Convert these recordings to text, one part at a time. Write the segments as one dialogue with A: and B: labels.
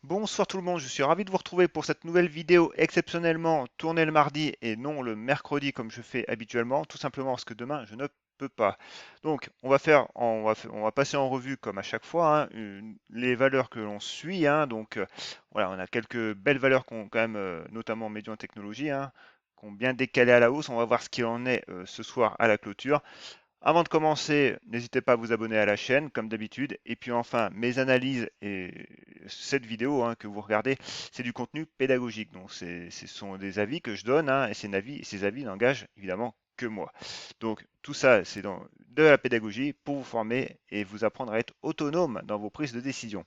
A: Bonsoir tout le monde, je suis ravi de vous retrouver pour cette nouvelle vidéo exceptionnellement tournée le mardi et non le mercredi comme je fais habituellement, tout simplement parce que demain je ne peux pas. Donc on va passer en revue comme à chaque fois hein, les valeurs que l'on suit. Voilà, on a quelques belles valeurs qu'on quand même, notamment Médian Technologie, hein, qui ont bien décalé à la hausse. On va voir ce qu'il en est ce soir à la clôture. Avant de commencer, n'hésitez pas à vous abonner à la chaîne, comme d'habitude. Et puis enfin, mes analyses et cette vidéo hein, que vous regardez, c'est du contenu pédagogique. Donc ce sont des avis que je donne, hein, et ces avis n'engagent évidemment que moi. Donc tout ça, c'est de la pédagogie pour vous former et vous apprendre à être autonome dans vos prises de décision.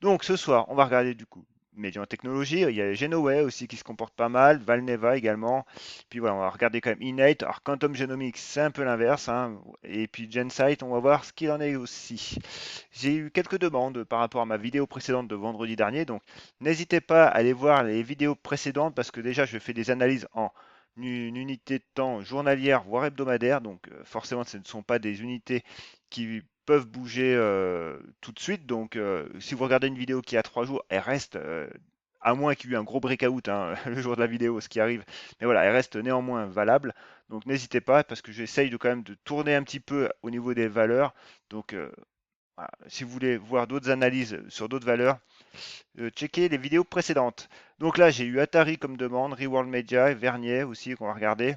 A: Donc ce soir, on va regarder du coup Médian Technologie, il y a Genoway aussi qui se comporte pas mal, Valneva également. Puis voilà, on va regarder quand même Innate. Alors Quantum Genomics, c'est un peu l'inverse, hein. Et puis GenSight, on va voir ce qu'il en est aussi. J'ai eu quelques demandes par rapport à ma vidéo précédente de vendredi dernier, donc n'hésitez pas à aller voir les vidéos précédentes parce que déjà je fais des analyses en une unité de temps journalière voire hebdomadaire, donc forcément ce ne sont pas des unités qui peuvent bouger tout de suite. Donc, si vous regardez une vidéo qui a 3 jours, elle reste, à moins qu'il y ait eu un gros breakout hein, le jour de la vidéo, ce qui arrive, mais voilà, elle reste néanmoins valable. Donc, n'hésitez pas parce que j'essaye de quand même de tourner un petit peu au niveau des valeurs. Donc, voilà, si vous voulez voir d'autres analyses sur d'autres valeurs, checker les vidéos précédentes. Donc là, j'ai eu Atari comme demande, Reworld Media, Vernier aussi qu'on va regarder,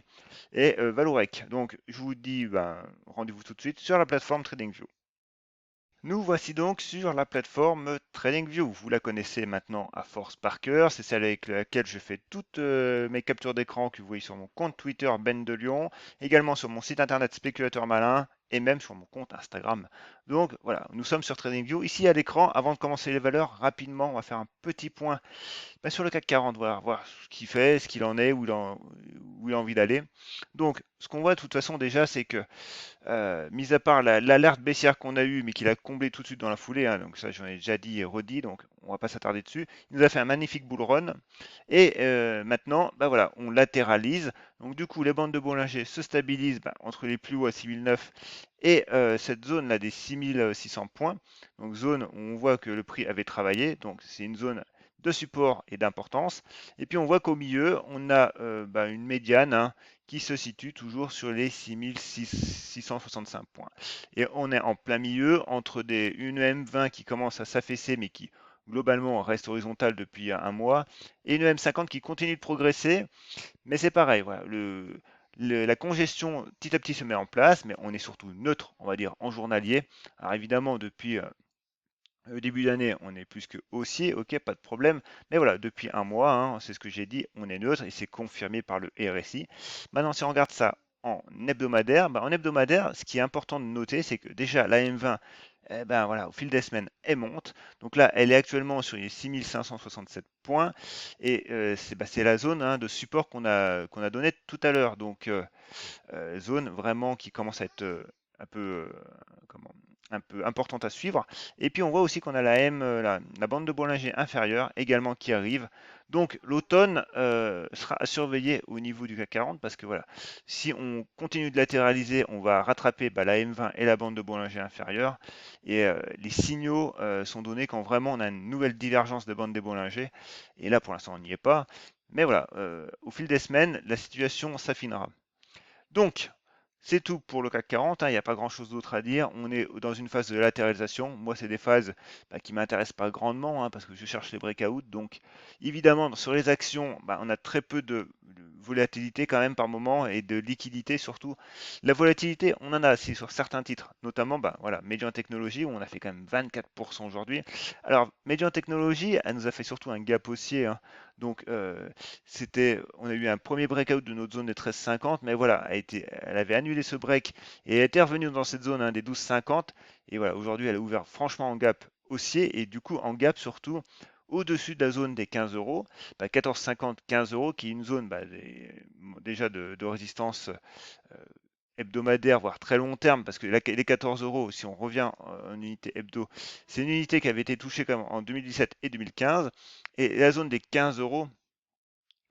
A: et Valorec. Donc, je vous dis ben, rendez-vous tout de suite sur la plateforme TradingView. Nous voici donc sur la plateforme TradingView. Vous la connaissez maintenant à force par cœur. C'est celle avec laquelle je fais toutes mes captures d'écran que vous voyez sur mon compte Twitter Ben de Lyon, également sur mon site internet Spéculateur Malin et même sur mon compte Instagram. Donc voilà, nous sommes sur TradingView. Ici à l'écran, avant de commencer les valeurs, rapidement, on va faire un petit point sur le CAC 40, voir ce qu'il fait, ce qu'il en est, où il a envie d'aller. Donc, ce qu'on voit de toute façon déjà, c'est que mis à part l'alerte baissière qu'on a eue, mais qu'il a comblé tout de suite dans la foulée, hein, donc ça j'en ai déjà dit et redit, donc on va pas s'attarder dessus. Il nous a fait un magnifique bull run. Et maintenant, bah voilà, on latéralise. Donc du coup, les bandes de Bollinger se stabilisent entre les plus hauts à 6009 et cette zone là des 6600 points. Donc zone où on voit que le prix avait travaillé. Donc c'est une zone de support et d'importance. Et puis on voit qu'au milieu, on a une médiane hein, qui se situe toujours sur les 6665 points. Et on est en plein milieu entre une M20 qui commence à s'affaisser mais qui globalement reste horizontale depuis un mois et une M50 qui continue de progresser. Mais c'est pareil, voilà, la congestion petit à petit se met en place, mais on est surtout neutre, on va dire, en journalier. Alors évidemment, depuis le début d'année, on est plus que haussier, ok, pas de problème. Mais voilà, depuis un mois, hein, c'est ce que j'ai dit, on est neutre et c'est confirmé par le RSI. Maintenant, si on regarde ça en hebdomadaire, en hebdomadaire, ce qui est important de noter, c'est que déjà la M20, eh ben voilà, au fil des semaines, elle monte. Donc là, elle est actuellement sur les 6567 points et c'est la zone hein, de support qu'on a donné tout à l'heure. Donc zone vraiment qui commence à être un peu, comment, un peu importante à suivre. Et puis on voit aussi qu'on a la bande de Bollinger inférieure également qui arrive. Donc l'automne sera à surveiller au niveau du CAC 40 parce que voilà, si on continue de latéraliser, on va rattraper la M20 et la bande de Bollinger inférieure. Et les signaux sont donnés quand vraiment on a une nouvelle divergence de bande des Bollinger. Et là pour l'instant on n'y est pas. Mais voilà, au fil des semaines, la situation s'affinera. Donc, c'est tout pour le CAC 40, hein, il n'y a pas grand-chose d'autre à dire. On est dans une phase de latéralisation. Moi, c'est des phases qui ne m'intéressent pas grandement hein, parce que je cherche les breakouts. Donc, évidemment, sur les actions, on a très peu de volatilité quand même par moment et de liquidité surtout. La volatilité, on en a aussi sur certains titres, notamment voilà, Median Technology où on a fait quand même 24% aujourd'hui. Alors, Median Technology, elle nous a fait surtout un gap haussier, hein. Donc, on a eu un premier breakout de notre zone des 13,50, mais voilà, elle avait annulé ce break et elle était revenue dans cette zone hein, des 12,50. Et voilà, aujourd'hui, elle a ouvert franchement en gap haussier et du coup en gap surtout au-dessus de la zone des 15 euros, 14,50, 15 euros, qui est une zone déjà de résistance hebdomadaire, voire très long terme, parce que les 14 euros, si on revient en unité hebdo, c'est une unité qui avait été touchée quand même en 2017 et 2015. Et la zone des 15 euros,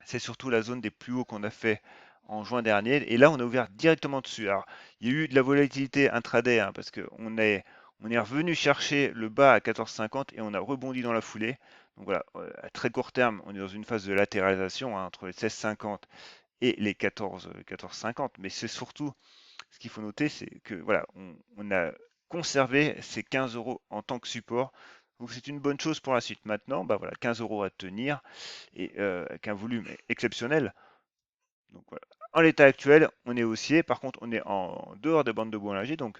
A: c'est surtout la zone des plus hauts qu'on a fait en juin dernier. Et là, on a ouvert directement dessus. Alors, il y a eu de la volatilité intraday, hein, parce qu'on est revenu chercher le bas à 14,50 et on a rebondi dans la foulée. Donc voilà, à très court terme, on est dans une phase de latéralisation hein, entre les 16,50 et les 14,50. Mais c'est surtout, ce qu'il faut noter, c'est que voilà, on a conservé ces 15 euros en tant que support. Donc c'est une bonne chose pour la suite. Maintenant, bah voilà, 15 euros à tenir et avec un volume exceptionnel. Donc voilà. En l'état actuel, on est haussier. Par contre, on est en dehors des bandes de Bollinger. Donc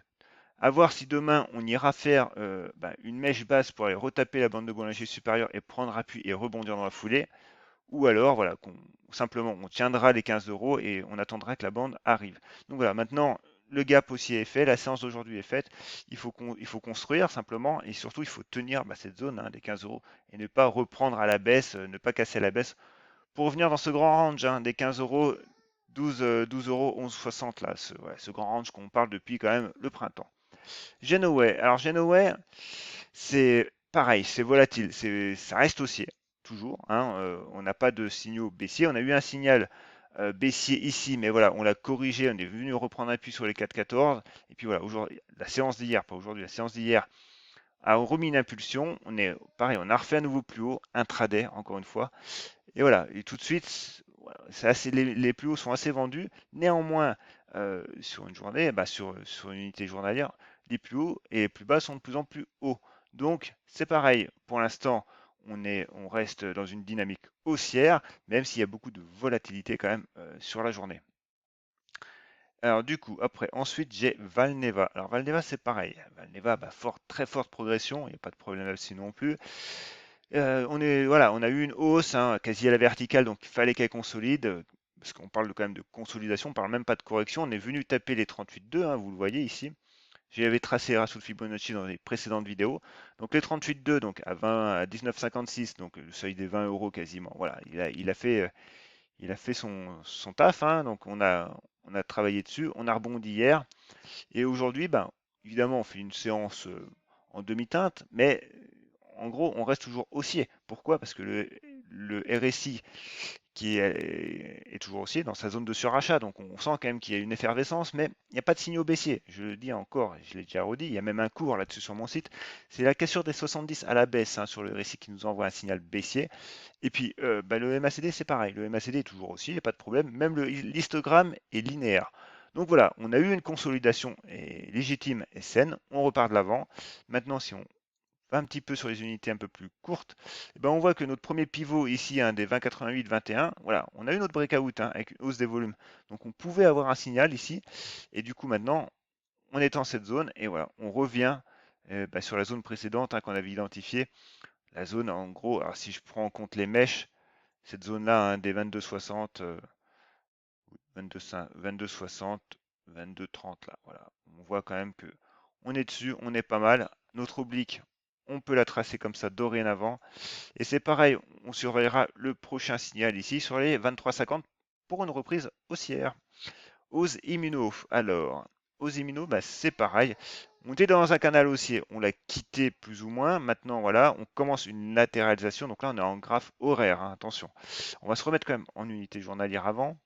A: à voir si demain on ira faire une mèche basse pour aller retaper la bande de Bollinger supérieure et prendre appui et rebondir dans la foulée. Ou alors, voilà, simplement on tiendra les 15 euros et on attendra que la bande arrive. Donc voilà, maintenant le gap aussi est fait, la séance d'aujourd'hui est faite. Il faut construire simplement et surtout il faut tenir cette zone hein, des 15 euros et ne pas reprendre à la baisse, ne pas casser à la baisse pour revenir dans ce grand range hein, des 15 euros, 12 euros, 11,60 là, ce grand range qu'on parle depuis quand même le printemps. Genoway. Alors Genoway, c'est pareil, c'est volatile, ça reste haussier, toujours, hein, on n'a pas de signaux baissiers. On a eu un signal baissier ici, mais voilà, on l'a corrigé, on est venu reprendre appui sur les 4,14. Et puis voilà, aujourd'hui, la séance d'hier, pas aujourd'hui, la séance d'hier a remis une impulsion. On est pareil, on a refait à nouveau plus haut, intraday, encore une fois. Et voilà, et tout de suite, voilà, les plus hauts sont assez vendus. Néanmoins, sur une journée, sur une unité journalière, les plus hauts et les plus bas sont de plus en plus hauts. Donc, c'est pareil. Pour l'instant, on reste dans une dynamique haussière, même s'il y a beaucoup de volatilité quand même sur la journée. Alors du coup, après, ensuite j'ai Valneva. Alors Valneva, c'est pareil. Valneva, très forte progression, il n'y a pas de problème là-dessus non plus. Voilà, on a eu une hausse hein, quasi à la verticale, donc il fallait qu'elle consolide, parce qu'on parle quand même de consolidation, on parle même pas de correction. On est venu taper les 38,2, hein, vous le voyez ici. J'avais tracé Rasoul Fibonacci dans les précédentes vidéos. Donc les 38,2, donc à 19,56, donc le seuil des 20 euros quasiment. Voilà, il a fait son taf, hein, donc on a travaillé dessus, on a rebondi hier. Et aujourd'hui, évidemment, on fait une séance en demi-teinte, mais en gros, on reste toujours haussier. Pourquoi? Parce que le RSI est toujours haussier dans sa zone de surachat. Donc on sent quand même qu'il y a une effervescence, mais il n'y a pas de signaux baissiers. Je le dis encore, je l'ai déjà redit, il y a même un cours là-dessus sur mon site. C'est la cassure des 70 à la baisse hein, sur le RSI qui nous envoie un signal baissier. Et puis le MACD, c'est pareil. Le MACD est toujours haussier, il n'y a pas de problème. Même le histogramme est linéaire. Donc voilà, on a eu une consolidation légitime et saine. On repart de l'avant. Maintenant, si on va un petit peu sur les unités un peu plus courtes, on voit que notre premier pivot ici, hein, des 20,88, 21, voilà, on a eu notre breakout hein, avec une hausse des volumes. Donc on pouvait avoir un signal ici. Et du coup, maintenant, on est en cette zone et voilà, on revient sur la zone précédente hein, qu'on avait identifiée. La zone, en gros, alors si je prends en compte les mèches, cette zone-là, hein, des 22,60, 22,60, 22,30 là, voilà. On voit quand même que on est dessus, on est pas mal. Notre oblique, on peut la tracer comme ça dorénavant. Et c'est pareil, on surveillera le prochain signal ici sur les 23,50 pour une reprise haussière. Ose Immuno, alors, Ose Immuno, c'est pareil. On était dans un canal haussier, on l'a quitté plus ou moins. Maintenant, voilà, on commence une latéralisation. Donc là, on est en graphe horaire, hein, attention. On va se remettre quand même en unité journalière avant.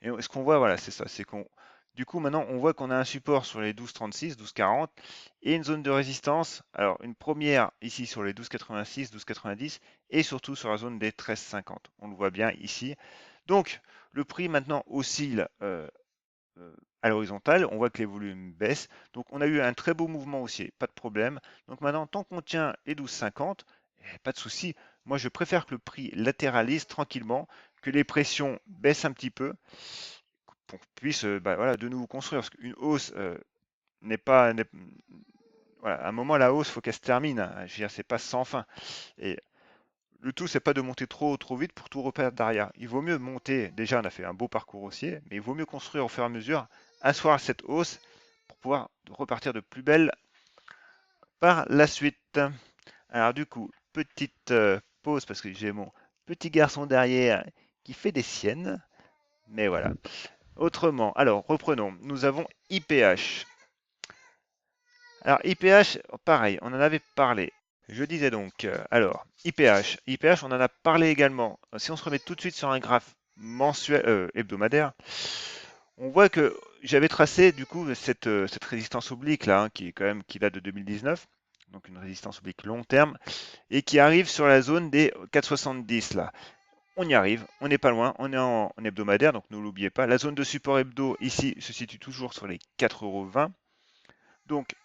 A: Et ce qu'on voit, voilà, c'est ça, c'est qu'on, du coup, maintenant, on voit qu'on a un support sur les 12,36, 12,40 et une zone de résistance. Alors, une première ici sur les 12,86, 12,90 et surtout sur la zone des 13,50. On le voit bien ici. Donc, le prix maintenant oscille à l'horizontale. On voit que les volumes baissent. Donc, on a eu un très beau mouvement haussier, pas de problème. Donc, maintenant, tant qu'on tient les 12,50, pas de souci. Moi, je préfère que le prix latéralise tranquillement, que les pressions baissent un petit peu pour qu'on puisse voilà, de nouveau construire. Parce qu'une hausse n'est pas. Voilà, à un moment, la hausse, il faut qu'elle se termine, hein. Je veux dire, c'est pas sans fin. Et le tout, c'est pas de monter trop vite pour tout reperdre derrière. Il vaut mieux monter. Déjà, on a fait un beau parcours haussier, mais il vaut mieux construire au fur et à mesure, asseoir cette hausse pour pouvoir repartir de plus belle par la suite. Alors, du coup, petite pause parce que j'ai mon petit garçon derrière qui fait des siennes. Mais voilà. Autrement, alors reprenons. Nous avons IPH. Alors IPH, pareil, on en avait parlé. Je disais donc, alors IPH, on en a parlé également. Si on se remet tout de suite sur un graphe mensuel, hebdomadaire, on voit que j'avais tracé du coup cette résistance oblique là, hein, qui est quand même qui date de 2019. donc une résistance oblique long terme, et qui arrive sur la zone des 4,70 là. On y arrive, on n'est pas loin, on est en hebdomadaire, donc ne l'oubliez pas. La zone de support hebdo ici se situe toujours sur les 4,20 €. Donc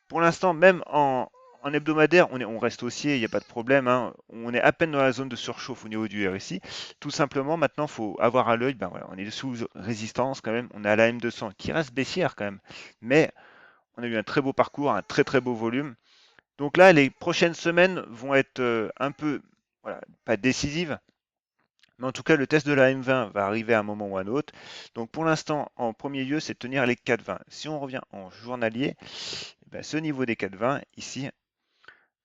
A: pour l'instant, même en hebdomadaire, on reste haussier, il n'y a pas de problème, hein. On est à peine dans la zone de surchauffe au niveau du RSI. Tout simplement, maintenant, il faut avoir à l'œil, ben voilà, on est sous résistance quand même, on est à la M200 qui reste baissière quand même, mais on a eu un très beau parcours, un très très beau volume. Donc là, les prochaines semaines vont être un peu, voilà, pas décisives, mais en tout cas, le test de la M20 va arriver à un moment ou à un autre. Donc pour l'instant, en premier lieu, c'est de tenir les 4,20. Si on revient en journalier, eh ben, ce niveau des 4,20 ici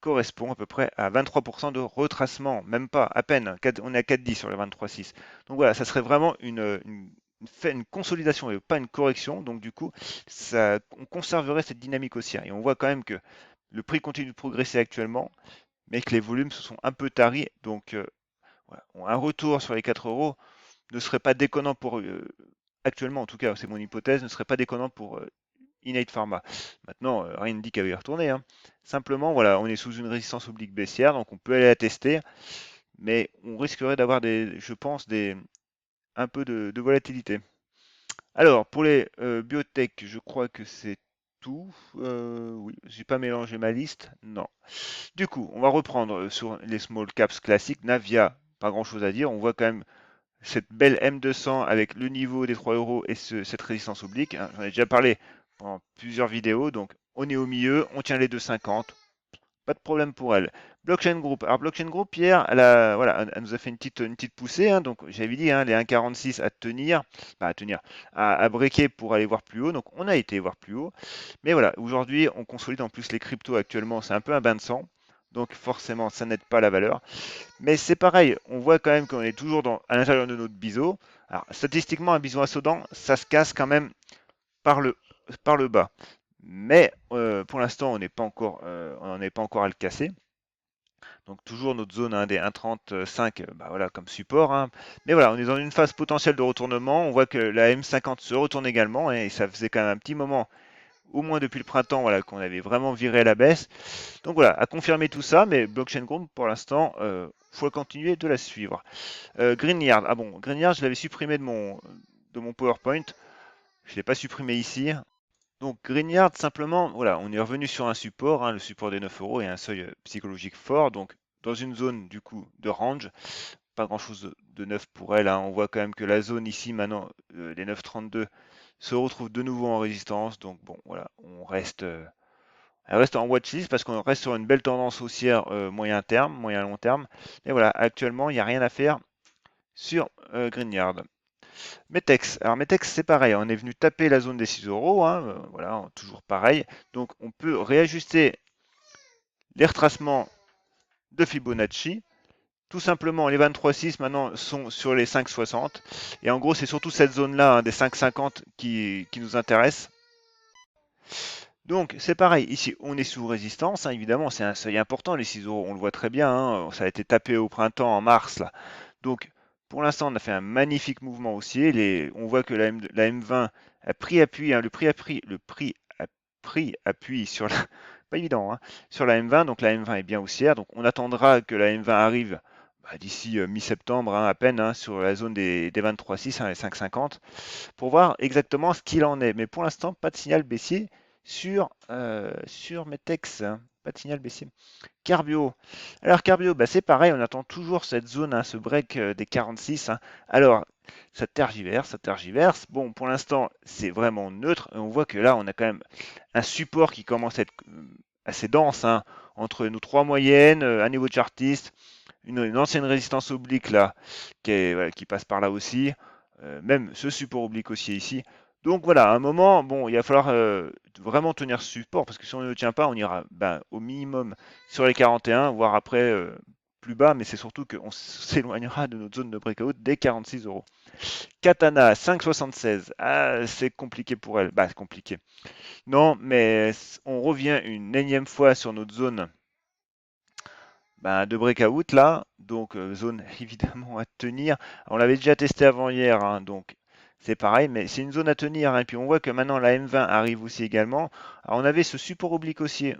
A: correspond à peu près à 23% de retracement, même pas, à peine. On est à 4,10 sur les 23,6. Donc voilà, ça serait vraiment une consolidation et pas une correction. Donc du coup, on conserverait cette dynamique haussière. Et on voit quand même que le prix continue de progresser actuellement, mais que les volumes se sont un peu taris. Donc voilà, un retour sur les 4 € ne serait pas déconnant pour, actuellement en tout cas, c'est mon hypothèse, ne serait pas déconnant pour Innate Pharma. Maintenant, rien ne dit qu'elle va y retourner, hein. Simplement, voilà, on est sous une résistance oblique baissière, donc on peut aller la tester, mais on risquerait d'avoir je pense, un peu de volatilité. Alors, pour les biotech, je crois que c'est tout. Oui, j'ai pas mélangé ma liste. Non. Du coup, on va reprendre sur les small caps classiques. Navia, pas grand-chose à dire. On voit quand même cette belle M200 avec le niveau des 3 € et cette résistance oblique, hein. J'en ai déjà parlé dans plusieurs vidéos, donc on est au milieu, on tient les 2,50, pas de problème pour elle. Blockchain Group. Alors Blockchain Group, hier, voilà, elle nous a fait une petite poussée, hein. Donc j'avais dit, hein, les 1,46 à tenir, pas à tenir, à breaker pour aller voir plus haut. Donc on a été voir plus haut. Mais voilà, aujourd'hui, on consolide en plus les cryptos actuellement, c'est un peu un bain de sang. Donc forcément, ça n'aide pas la valeur. Mais c'est pareil, on voit quand même qu'on est toujours à l'intérieur de notre biseau. Alors statistiquement, un biseau ascendant, ça se casse quand même par le bas. Mais pour l'instant, on n'en est pas encore à le casser. Donc toujours notre zone, hein, des 1,35, bah voilà, comme support, hein. Mais voilà, on est dans une phase potentielle de retournement. On voit que la M50 se retourne également, hein, et ça faisait quand même un petit moment, au moins depuis le printemps, voilà, qu'on avait vraiment viré à la baisse. Donc voilà, à confirmer tout ça, mais Blockchain Group, pour l'instant, faut continuer de la suivre. Greenyard, ah bon, Greenyard, je l'avais supprimé de mon PowerPoint. Je ne l'ai pas supprimé ici. Donc Greenyard, simplement, voilà, on est revenu sur un support, hein, le support des 9 € et un seuil psychologique fort. Donc dans une zone du coup de range, pas grand-chose de neuf pour elle, hein. On voit quand même que la zone ici maintenant, les 9,32, se retrouve de nouveau en résistance. Donc bon, voilà, elle reste en watchlist parce qu'on reste sur une belle tendance haussière moyen terme, moyen long terme. Et voilà, actuellement, il n'y a rien à faire sur Greenyard. Metex. Alors Metex, c'est pareil, on est venu taper la zone des 6 €, hein, voilà, toujours pareil. Donc on peut réajuster les retracements de Fibonacci. Tout simplement, les 23,6 maintenant sont sur les 5,60. Et en gros, c'est surtout cette zone-là, hein, des 5,50 qui nous intéresse. Donc c'est pareil, ici on est sous résistance, hein, évidemment, c'est un seuil important, les 6 €, on le voit très bien, hein, ça a été tapé au printemps, en mars, là. Donc pour l'instant, on a fait un magnifique mouvement haussier. On voit que la M20 a pris appui, hein, le prix a pris appui sur la, pas évident, hein, sur la M20, donc la M20 est bien haussière. Donc on attendra que la M20 arrive bah, d'ici mi-septembre, hein, à peine, hein, sur la zone des 23,6, hein, les 5,50, pour voir exactement ce qu'il en est. Mais pour l'instant, pas de signal baissier sur Metex, hein, pas de signal baissier. Carbio. Alors Carbio, bah, c'est pareil, on attend toujours cette zone, hein, ce break des 46, hein. Alors, ça tergiverse, ça tergiverse. Bon, pour l'instant, c'est vraiment neutre. Et on voit que là, on a quand même un support qui commence à être assez dense, hein, entre nos trois moyennes, un niveau de chartiste, une ancienne résistance oblique là, voilà, qui passe par là aussi. Même ce support oblique aussi ici. Donc voilà, à un moment, bon, il va falloir vraiment tenir ce support, parce que si on ne le tient pas, on ira ben, au minimum sur les 41, voire après plus bas, mais c'est surtout qu'on s'éloignera de notre zone de breakout des 46 €. Katana 5,76. Ah, c'est compliqué pour elle. Bah, c'est compliqué. Non, mais on revient une énième fois sur notre zone ben, de breakout là, donc zone évidemment à tenir. On l'avait déjà testé avant hier, hein, donc c'est pareil, mais c'est une zone à tenir, hein. Et puis on voit que maintenant la M20 arrive aussi également. Alors on avait ce support oblique haussier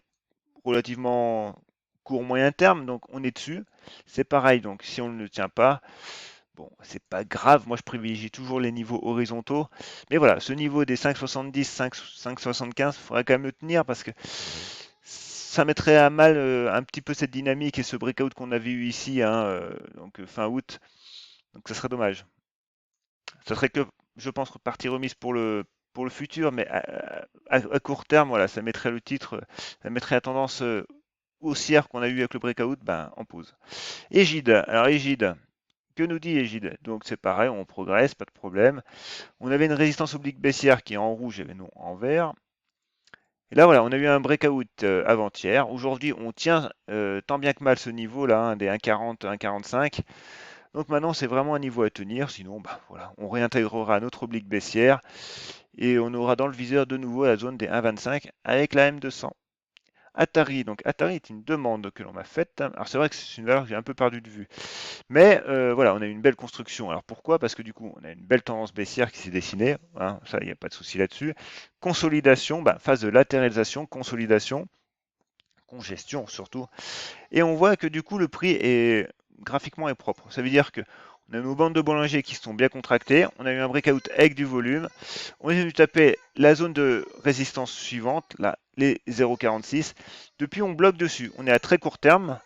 A: relativement court moyen terme, donc on est dessus. C'est pareil, donc si on ne le tient pas, bon, c'est pas grave, moi je privilégie toujours les niveaux horizontaux. Mais voilà, ce niveau des 5,70, 5,75, il faudrait quand même le tenir parce que ça mettrait à mal un petit peu cette dynamique et ce breakout qu'on avait eu ici, hein, donc fin août. Donc ça serait dommage. Ça serait que, je pense, partie remise pour le futur, mais à court terme, voilà, ça mettrait le titre, ça mettrait la tendance haussière qu'on a eu avec le breakout ben, en pause. Égide, alors Égide, que nous dit Égide? Donc c'est pareil, on progresse, pas de problème. On avait une résistance oblique baissière qui est en rouge et non en vert. Et là voilà, on a eu un breakout avant-hier. Aujourd'hui, on tient tant bien que mal ce niveau là, hein, des 1,40, 1,45. Donc maintenant, c'est vraiment un niveau à tenir. Sinon, bah, voilà, on réintégrera notre oblique baissière et on aura dans le viseur de nouveau la zone des 1,25 avec la M200. Atari, donc Atari est une demande que l'on m'a faite. Alors c'est vrai que c'est une valeur que j'ai un peu perdu de vue. Mais voilà, on a une belle construction. Alors pourquoi? Parce que du coup, on a une belle tendance baissière qui s'est dessinée, hein, ça, il n'y a pas de souci là-dessus. Consolidation, bah, phase de latéralisation, consolidation, congestion surtout. Et on voit que du coup, le prix est graphiquement est propre. Ça veut dire que on a nos bandes de Bollinger qui sont bien contractées. On a eu un breakout avec du volume. On est venu taper la zone de résistance suivante, là, les 0,46. Depuis, on bloque dessus. On est à très court terme.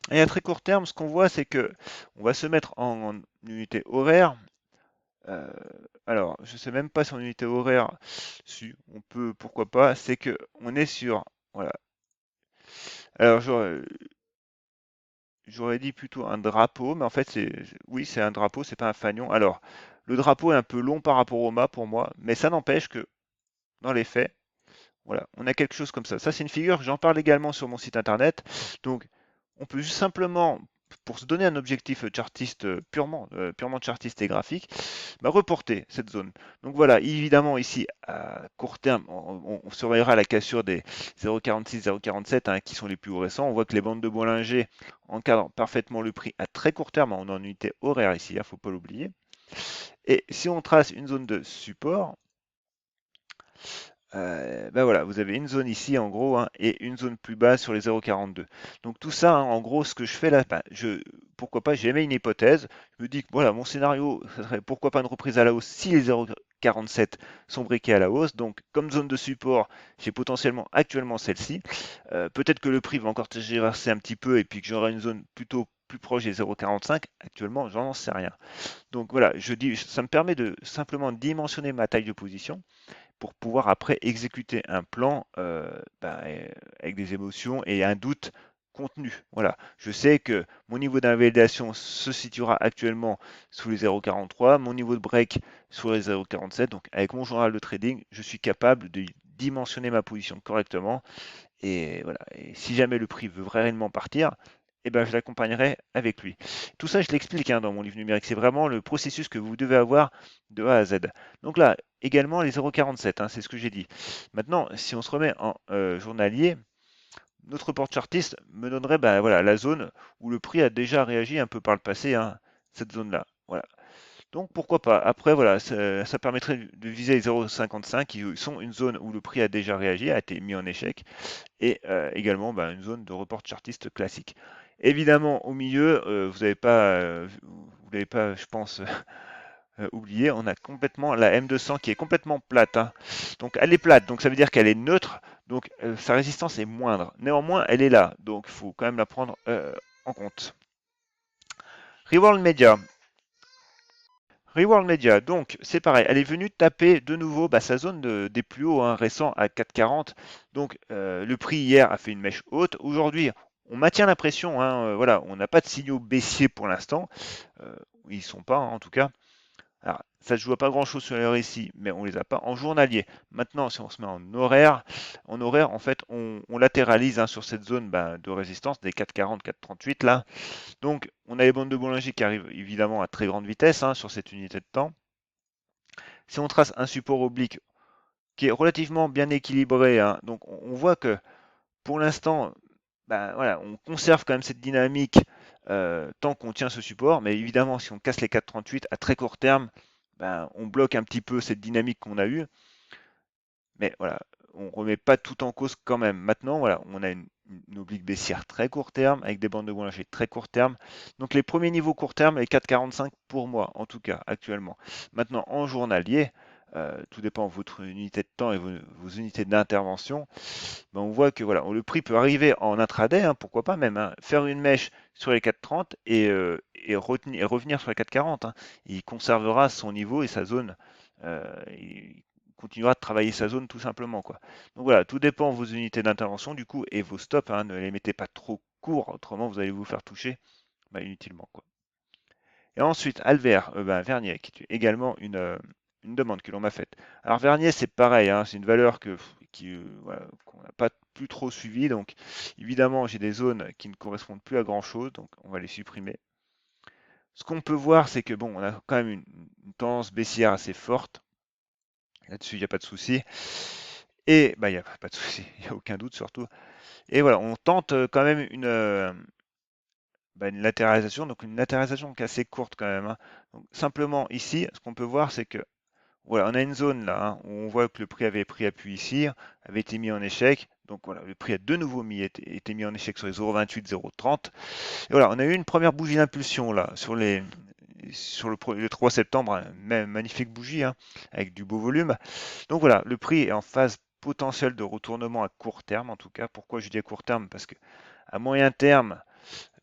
A: Et à très court terme, ce qu'on voit, c'est que on va se mettre en unité horaire. Euh, alors, je sais même pas si en unité horaire, si on peut, pourquoi pas. C'est que on est sur, voilà. Alors, j'aurais dit plutôt un drapeau, mais en fait, oui, c'est un drapeau, c'est pas un fanion. Alors, le drapeau est un peu long par rapport au mât pour moi, mais ça n'empêche que, dans les faits, voilà, on a quelque chose comme ça. Ça, c'est une figure, j'en parle également sur mon site internet. Donc, on peut juste simplement, pour se donner un objectif chartiste purement chartiste et graphique, bah, reporter cette zone. Donc voilà, évidemment, ici, à court terme, on surveillera la cassure des 0,46, 0,47, hein, qui sont les plus récents. On voit que les bandes de Bollinger encadrent parfaitement le prix à très court terme. On est en unité horaire ici, il ne faut pas l'oublier. Et si on trace une zone de support, ben voilà, vous avez une zone ici en gros, hein, et une zone plus basse sur les 0,42. Donc tout ça, hein, en gros, ce que je fais là, ben, pourquoi pas, j'ai mis une hypothèse. Je me dis que voilà, mon scénario, ça serait pourquoi pas une reprise à la hausse si les 0,47 sont briqués à la hausse. Donc comme zone de support, j'ai potentiellement actuellement celle-ci. Peut-être que le prix va encore tergiverser un petit peu et puis que j'aurai une zone plutôt plus proche des 0,45. Actuellement, j'en sais rien. Donc voilà, je dis, ça me permet de simplement dimensionner ma taille de position pour pouvoir après exécuter un plan avec des émotions et un doute contenu. Voilà, je sais que mon niveau d'invalidation se situera actuellement sous les 0,43, mon niveau de break sous les 0,47. Donc avec mon journal de trading, je suis capable de dimensionner ma position correctement et voilà. Et si jamais le prix veut réellement partir, eh ben, je l'accompagnerai avec lui. Tout ça, je l'explique hein, dans mon livre numérique. C'est vraiment le processus que vous devez avoir de A à Z. Donc là, également les 0,47, hein, c'est ce que j'ai dit. Maintenant, si on se remet en journalier, notre port chartiste me donnerait ben, voilà, la zone où le prix a déjà réagi un peu par le passé, hein, cette zone-là. Voilà. Donc pourquoi pas. Après, voilà, ça permettrait de viser les 0,55 qui sont une zone où le prix a déjà réagi, a été mis en échec et également bah, une zone de report chartiste classique. Évidemment, au milieu, vous n'avez pas, je pense, oublié, on a complètement la M200 qui est complètement plate, hein. Donc elle est plate, donc ça veut dire qu'elle est neutre, donc sa résistance est moindre. Néanmoins, elle est là, donc il faut quand même la prendre en compte. Reworld Media. Reworld Media, donc c'est pareil, elle est venue taper de nouveau bah, sa zone des plus hauts hein, récents à 4,40. Donc le prix hier a fait une mèche haute. Aujourd'hui, on maintient la pression, hein, voilà, on n'a pas de signaux baissiers pour l'instant. Ils ne sont pas hein, en tout cas. Alors, ça ne joue à pas grand-chose sur les ici, mais on les a pas en journalier. Maintenant, si on se met en horaire, en fait, on latéralise hein, sur cette zone bah, de résistance des 4,40, 4,38 là. Donc, on a les bandes de Bollinger qui arrivent évidemment à très grande vitesse hein, sur cette unité de temps. Si on trace un support oblique qui est relativement bien équilibré, hein, donc on voit que pour l'instant, ben, voilà, on conserve quand même cette dynamique tant qu'on tient ce support, mais évidemment, si on casse les 4,38 à très court terme, ben, on bloque un petit peu cette dynamique qu'on a eue. Mais voilà, on remet pas tout en cause quand même. Maintenant, voilà, on a une oblique baissière très court terme avec des bandes de Bollinger très court terme. Donc les premiers niveaux court terme, les 4,45 pour moi, en tout cas actuellement. Maintenant, en journalier, tout dépend de votre unité de temps et vos unités d'intervention. Ben, on voit que voilà, le prix peut arriver en intraday, hein, pourquoi pas même, hein, faire une mèche sur les 4,30 et revenir sur les 4,40. Hein. Il conservera son niveau et sa zone. Il continuera de travailler sa zone tout simplement, quoi. Donc voilà, tout dépend de vos unités d'intervention du coup et vos stops. Hein, ne les mettez pas trop courts, autrement vous allez vous faire toucher inutilement, quoi. Et ensuite, Alver, Vernier, qui est également une demande que l'on m'a faite. Alors Vernier, c'est pareil, hein, c'est une valeur voilà, qu'on n'a pas plus trop suivie. Donc évidemment, j'ai des zones qui ne correspondent plus à grand-chose, donc on va les supprimer. Ce qu'on peut voir, c'est que bon, on a quand même une tendance baissière assez forte. Là-dessus, il n'y a pas de souci. Et bah, il n'y a pas de souci, il n'y a aucun doute surtout. Et voilà, on tente quand même une latéralisation, donc une latéralisation qui est assez courte quand même. Hein. Donc, simplement ici, ce qu'on peut voir, c'est que voilà, on a une zone là hein, où on voit que le prix avait pris appui ici, avait été mis en échec. Donc voilà, le prix a de nouveau été mis en échec sur les 0,28, 0,30. Et voilà, on a eu une première bougie d'impulsion là sur le 3 septembre, hein, même magnifique bougie hein, avec du beau volume. Donc voilà, le prix est en phase potentielle de retournement à court terme en tout cas. Pourquoi je dis à court terme? Parce que à moyen terme,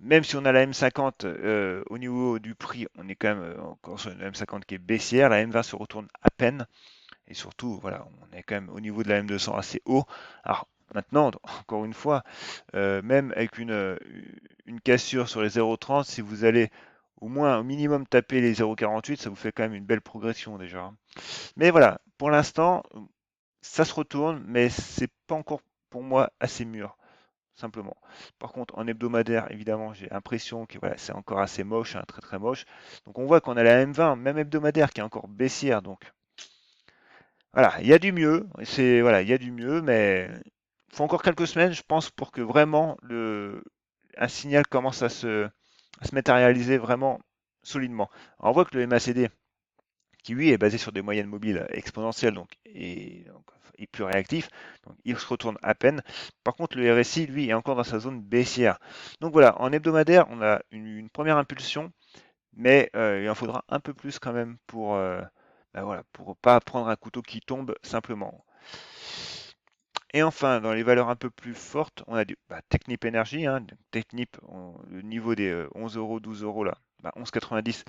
A: même si on a la M50 au niveau du prix, on est quand même encore sur une M50 qui est baissière. La M20 se retourne à peine. Et surtout, voilà, on est quand même au niveau de la M200 assez haut. Alors maintenant, encore une fois, même avec une cassure sur les 0,30, si vous allez au moins au minimum taper les 0,48, ça vous fait quand même une belle progression déjà. Hein. Mais voilà, pour l'instant, ça se retourne, mais c'est pas encore pour moi assez mûr simplement. Par contre, en hebdomadaire, évidemment, j'ai l'impression que voilà, c'est encore assez moche, hein, très très moche. Donc on voit qu'on a la M20, même hebdomadaire, qui est encore baissière. Donc voilà, il y a du mieux. C'est voilà, il y a du mieux, mais il faut encore quelques semaines, je pense, pour que vraiment un signal commence à se matérialiser vraiment solidement. Alors, on voit que le MACD, qui lui est basé sur des moyennes mobiles exponentielles, donc est plus réactif, donc il se retourne à peine. Par contre, le RSI, lui, est encore dans sa zone baissière. Donc voilà, en hebdomadaire, on a une première impulsion, mais il en faudra un peu plus quand même voilà, pour pas prendre un couteau qui tombe simplement. Et enfin, dans les valeurs un peu plus fortes, on a du Technip Energy. Hein, Technip, le niveau des 11 euros, 12 euros là, 11,90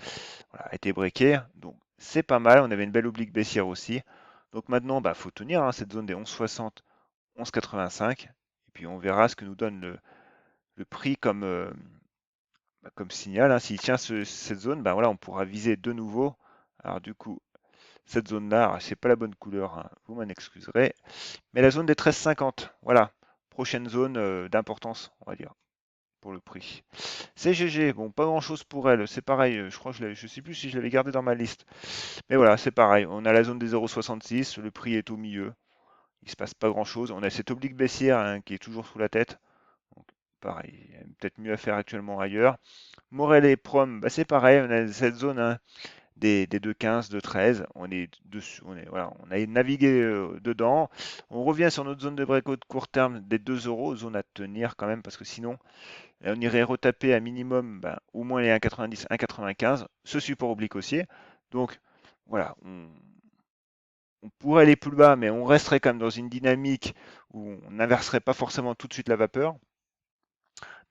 A: voilà, a été breaké. Donc c'est pas mal. On avait une belle oblique baissière aussi. Donc maintenant, faut tenir hein, cette zone des 11,60, 11,85. Et puis on verra ce que nous donne le prix comme signal. Hein. S'il tient cette zone, voilà, on pourra viser de nouveau. Alors du coup, cette zone-là, c'est pas la bonne couleur, hein, vous m'en excuserez. Mais la zone des 13,50, voilà. Prochaine zone d'importance, on va dire, pour le prix. CGG, bon, pas grand-chose pour elle. C'est pareil, je crois que je sais plus si je l'avais gardé dans ma liste. Mais voilà, c'est pareil. On a la zone des 0,66, le prix est au milieu. Il se passe pas grand-chose. On a cette oblique baissière hein, qui est toujours sous la tête. Donc, pareil, il y a peut-être mieux à faire actuellement ailleurs. Morel et Prom, c'est pareil. On a cette zone hein, des 2,15, 2,13. On est dessus, voilà, on a navigué dedans. On revient sur notre zone de breakout court terme des 2 euros, zone à tenir quand même, parce que sinon, on irait retaper à minimum au moins les 1,90, 1,95, ce support oblique haussier. Donc voilà, on pourrait aller plus bas, mais on resterait quand même dans une dynamique où on n'inverserait pas forcément tout de suite la vapeur.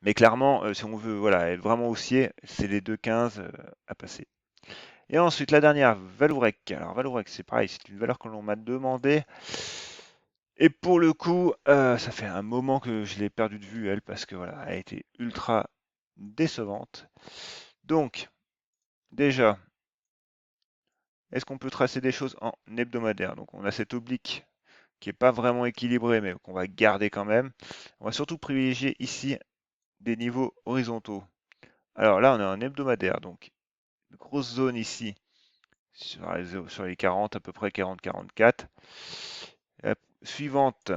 A: Mais clairement, si on veut voilà, être vraiment haussier, c'est les 2,15 à passer. Et ensuite, la dernière, Valourec. Alors, Valourec, c'est pareil, c'est une valeur que l'on m'a demandé. Et pour le coup, ça fait un moment que je l'ai perdu de vue, elle, parce que voilà, elle a été ultra décevante. Donc, déjà, est-ce qu'on peut tracer des choses en hebdomadaire? Donc, on a cette oblique qui n'est pas vraiment équilibrée, mais qu'on va garder quand même. On va surtout privilégier ici des niveaux horizontaux. Alors là, on a un hebdomadaire, donc une grosse zone ici sur les 40, à peu près 40-44. La suivante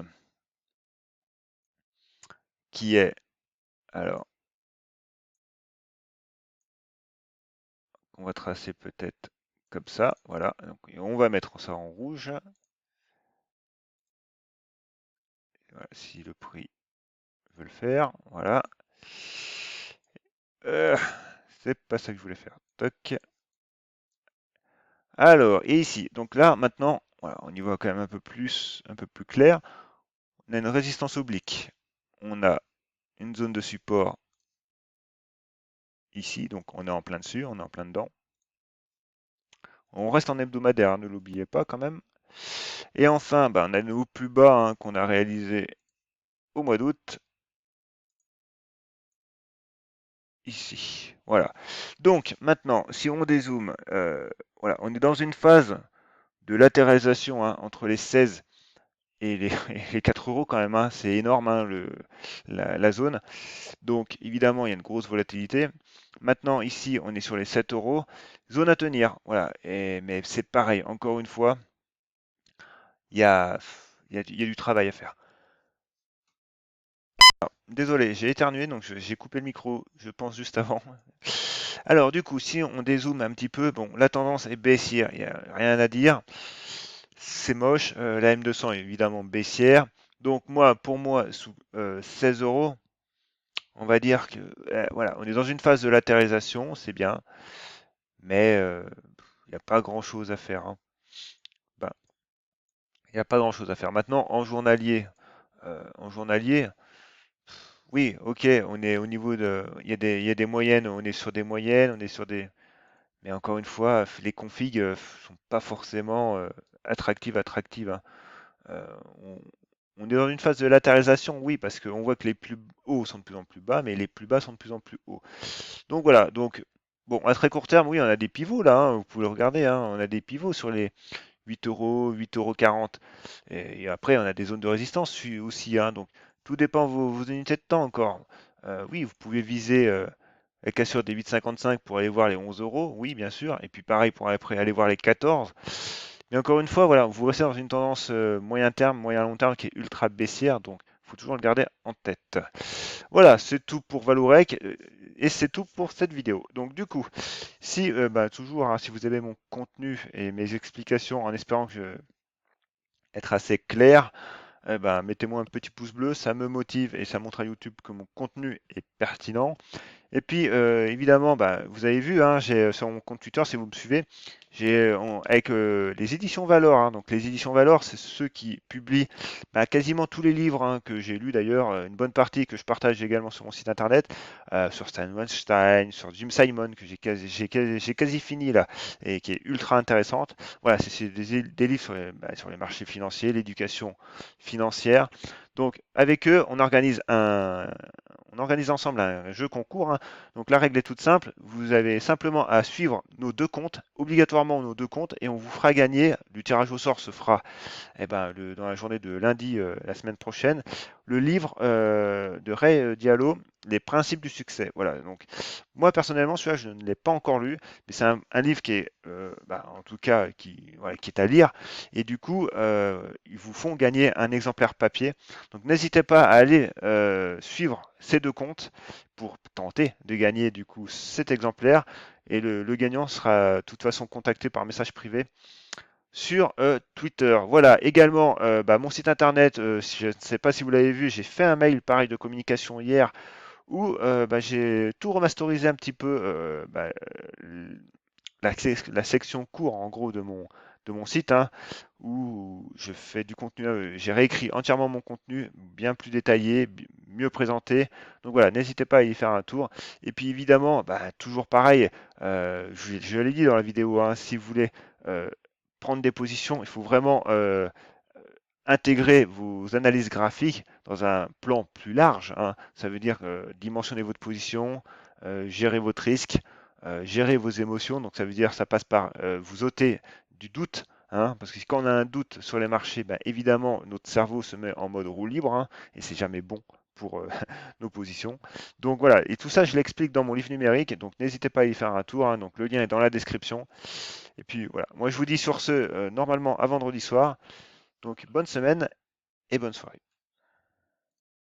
A: qui est, alors, on va tracer peut-être comme ça, voilà. Donc, on va mettre ça en rouge. Voilà, si le prix veut le faire, voilà. Euh, c'est pas ça que je voulais faire. Toc. Alors, et ici, donc là, maintenant, voilà, on y voit quand même un peu plus clair. On a une résistance oblique. On a une zone de support ici, donc on est en plein dessus, on est en plein dedans. On reste en hebdomadaire, hein, ne l'oubliez pas quand même. Et enfin, on a nos plus bas hein, qu'on a réalisé au mois d'août, ici. Voilà. Donc maintenant, si on dézoome, voilà, on est dans une phase de latéralisation hein, entre les 16 et les, et les 4 euros quand même. Hein, c'est énorme hein, la zone. Donc évidemment, il y a une grosse volatilité. Maintenant, ici, on est sur les 7 euros. Zone à tenir. Voilà. Mais c'est pareil, encore une fois, il y a, il y a du travail à faire. Désolé, j'ai éternué, donc j'ai coupé le micro, je pense, juste avant. Alors, du coup, si on dézoome un petit peu, bon, la tendance est baissière, il n'y a rien à dire. C'est moche. La M200 est évidemment baissière. Donc, moi, pour moi, sous 16 euros, on va dire que voilà, on est dans une phase de latéralisation, c'est bien, mais il n'y a pas grand-chose à faire. Hein. Ben, il n'y a pas grand-chose à faire. Maintenant, en journalier, oui, ok, on est au niveau de, il y a des moyennes, on est sur des moyennes, on est sur des, mais encore une fois, les configs sont pas forcément attractives. Hein. Euh, on, on est dans une phase de latéralisation, oui, parce qu'on voit que les plus hauts sont de plus en plus bas, mais les plus bas sont de plus en plus hauts. Donc voilà, donc bon, à très court terme, oui, on a des pivots là, hein, vous pouvez le regarder, hein, on a des pivots sur les 8 euros, 8,40 €. Et après, on a des zones de résistance aussi, hein, donc tout dépend vos unités de temps encore. Oui, vous pouvez viser la cassure des 8,55 pour aller voir les 11 euros, oui, bien sûr, et puis pareil pour après aller voir les 14. Mais encore une fois, voilà, vous restez dans une tendance moyen terme, moyen long terme qui est ultra baissière, donc il faut toujours le garder en tête. Voilà, c'est tout pour Valorec et c'est tout pour cette vidéo. Donc du coup, si toujours, hein, si vous aimez mon contenu et mes explications, en espérant que je être assez clair, mettez-moi un petit pouce bleu, ça me motive et ça montre à YouTube que mon contenu est pertinent. Et puis, évidemment, vous avez vu, hein, j'ai sur mon compte Twitter, si vous me suivez, avec les éditions Valor. Hein, donc, les éditions Valor, c'est ceux qui publient quasiment tous les livres hein, que j'ai lus d'ailleurs, une bonne partie que je partage également sur mon site internet, sur Stan Weinstein, sur Jim Simon, que j'ai quasi fini là, et qui est ultra intéressante. Voilà, c'est des livres sur les marchés financiers, l'éducation financière. Donc, avec eux, on organise ensemble un jeu concours. Hein. Donc la règle est toute simple. Vous avez simplement à suivre nos deux comptes, obligatoirement nos deux comptes, et on vous fera gagner. Le tirage au sort se fera dans la journée de lundi la semaine prochaine. Le livre de Ray Diallo, Les principes du succès. Voilà. Donc moi personnellement, celui-là, je ne l'ai pas encore lu, mais c'est un livre qui est, en tout cas, qui est à lire. Et du coup, ils vous font gagner un exemplaire papier. Donc n'hésitez pas à aller suivre ces deux comptes pour tenter de gagner du coup cet exemplaire. Et le gagnant sera de toute façon contacté par message privé sur Twitter. Voilà, également mon site internet, je ne sais pas si vous l'avez vu, j'ai fait un mail pareil de communication hier où j'ai tout remasterisé un petit peu la section cours en gros de mon site hein, où je fais du contenu, j'ai réécrit entièrement mon contenu, bien plus détaillé, mieux présenté. Donc voilà, n'hésitez pas à y faire un tour. Et puis évidemment, toujours pareil, je l'ai dit dans la vidéo, hein, si vous voulez prendre des positions, il faut vraiment intégrer vos analyses graphiques dans un plan plus large. Hein. Ça veut dire dimensionner votre position, gérer votre risque, gérer vos émotions. Donc ça veut dire ça passe par vous ôter du doute. Hein, parce que quand on a un doute sur les marchés, évidemment, notre cerveau se met en mode roue libre hein, et c'est jamais bon pour nos positions. Donc voilà, et tout ça, je l'explique dans mon livre numérique. Donc n'hésitez pas à y faire un tour. Hein, donc le lien est dans la description. Et puis voilà, moi je vous dis sur ce, normalement à vendredi soir. Donc bonne semaine et bonne soirée.